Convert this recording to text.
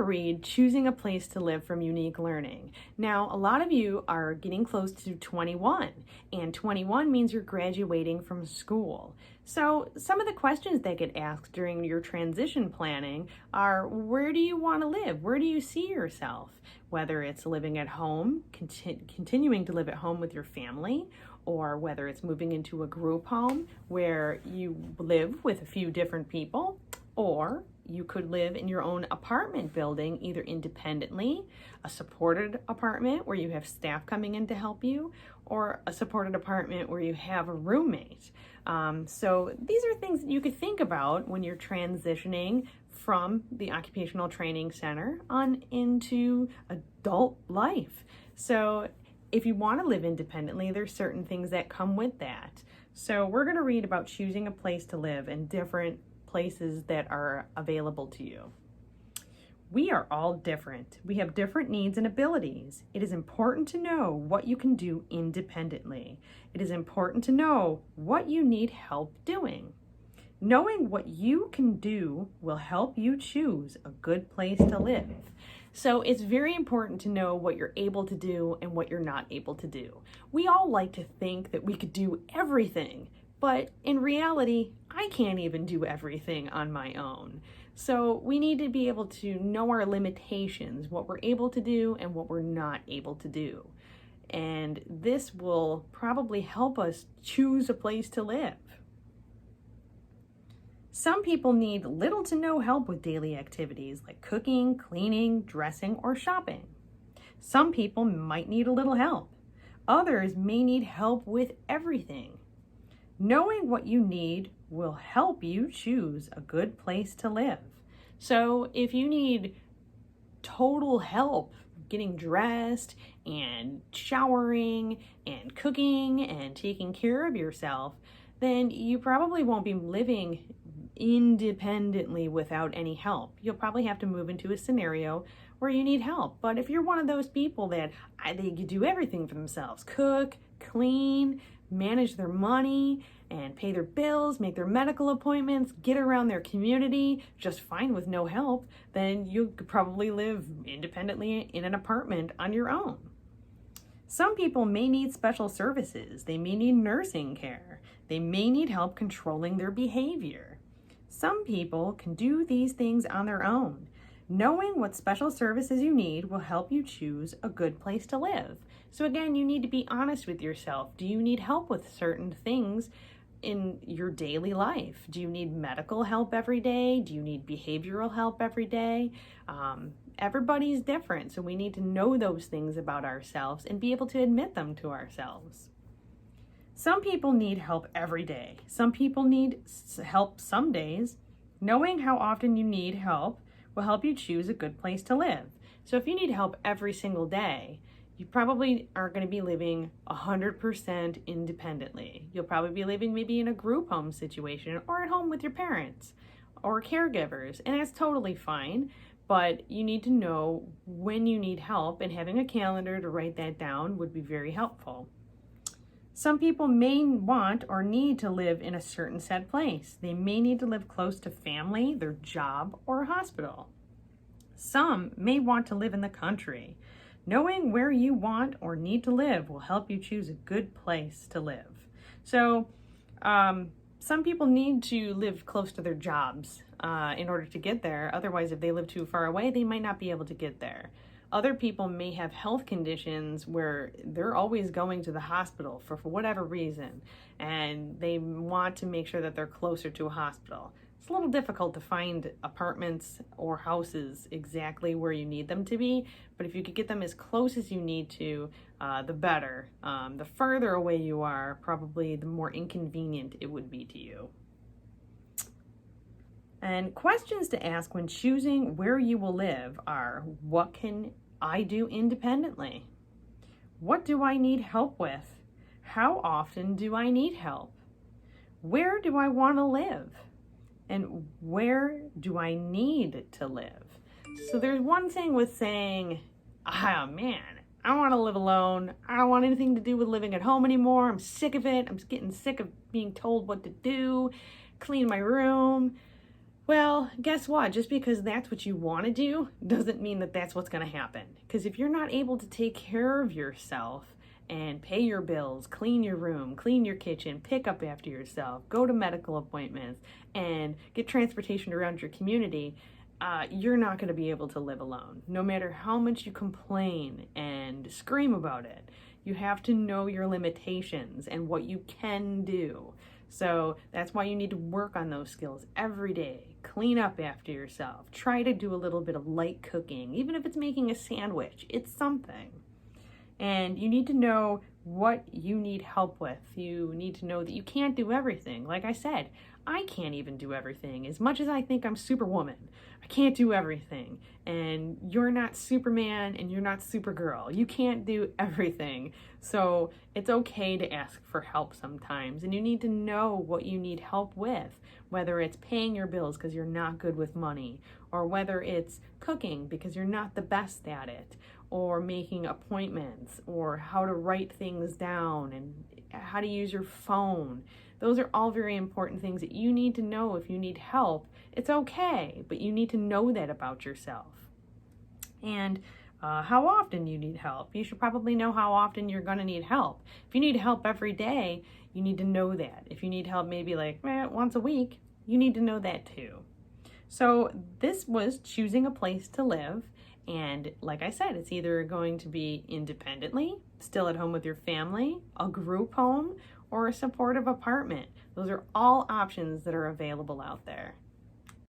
read Choosing a Place to Live from Unique Learning. Now, a lot of you are getting close to 21, and 21 means you're graduating from school. So some of the questions that get asked during your transition planning are, where do you want to live? Where do you see yourself? Whether it's living at home, continuing to live at home with your family, or whether it's moving into a group home where you live with a few different people, or you could live in your own apartment building, either independently, a supported apartment where you have staff coming in to help you, or a supported apartment where you have a roommate. So these are things that you could think about when you're transitioning from the occupational training center on into adult life. So if you want to live independently, there's certain things that come with that. So we're going to read about choosing a place to live and different places that are available to you. We are all different. We have different needs and abilities. It is important to know what you can do independently. It is important to know what you need help doing. Knowing what you can do will help you choose a good place to live. So it's very important to know what you're able to do and what you're not able to do. We all like to think that we could do everything, but in reality, I can't even do everything on my own. So we need to be able to know our limitations, what we're able to do and what we're not able to do. And this will probably help us choose a place to live. Some people need little to no help with daily activities like cooking, cleaning, dressing, or shopping. Some people might need a little help. Others may need help with everything. Knowing what you need will help you choose a good place to live. So if you need total help getting dressed and showering and cooking and taking care of yourself, then you probably won't be living independently without any help. You'll probably have to move into a scenario where you need help. But if you're one of those people that they do everything for themselves, cook, clean, manage their money, and pay their bills, make their medical appointments, get around their community just fine with no help, then you could probably live independently in an apartment on your own. Some people may need special services. They may need nursing care. They may need help controlling their behavior. Some people can do these things on their own. Knowing what special services you need will help you choose a good place to live. So again, you need to be honest with yourself. Do you need help with certain things in your daily life? Do you need medical help every day? Do you need behavioral help every day? Everybody's different, so we need to know those things about ourselves and be able to admit them to ourselves. Some people need help every day. Some people need help some days. Knowing how often you need help will help you choose a good place to live. So if you need help every single day, you probably aren't going to be living 100% independently. You'll probably be living maybe in a group home situation or at home with your parents or caregivers, and that's totally fine. But you need to know when you need help, and having a calendar to write that down would be very helpful. Some people may want or need to live in a certain set place. They may need to live close to family, their job, or a hospital. Some may want to live in the country. Knowing where you want or need to live will help you choose a good place to live. So some people need to live close to their jobs in order to get there. Otherwise, if they live too far away, they might not be able to get there. Other people may have health conditions where they're always going to the hospital for whatever reason, and they want to make sure that they're closer to a hospital. It's a little difficult to find apartments or houses exactly where you need them to be, but if you could get them as close as you need to, the better. The further away you are, probably the more inconvenient it would be to you. And questions to ask when choosing where you will live are, what can I do independently? What do I need help with? How often do I need help? Where do I want to live? And where do I need to live? So there's one thing with saying, oh man, I want to live alone. I don't want anything to do with living at home anymore. I'm sick of it. I'm getting sick of being told what to do, clean my room. Well, guess what? Just because that's what you want to do doesn't mean that that's what's going to happen. Because if you're not able to take care of yourself and pay your bills, clean your room, clean your kitchen, pick up after yourself, go to medical appointments, and get transportation around your community, you're not going to be able to live alone. No matter how much you complain and scream about it, you have to know your limitations and what you can do. So that's why you need to work on those skills every day. Clean up after yourself. Try to do a little bit of light cooking, even if it's making a sandwich. It's something. And you need to know what you need help with. You need to know that you can't do everything. Like I said, I can't even do everything. As much as I think I'm Superwoman, I can't do everything. And you're not Superman and you're not Supergirl. You can't do everything. So it's okay to ask for help sometimes. And you need to know what you need help with, whether it's paying your bills because you're not good with money, or whether it's cooking because you're not the best at it, or making appointments, or how to write things down and how to use your phone. Those are all very important things that you need to know if you need help. It's okay, but you need to know that about yourself. And how often you need help. You should probably know how often you're going to need help. If you need help every day, you need to know that. If you need help maybe like once a week, you need to know that too. So this was choosing a place to live. And like I said, it's either going to be independently, still at home with your family, a group home, or a supportive apartment. Those are all options that are available out there.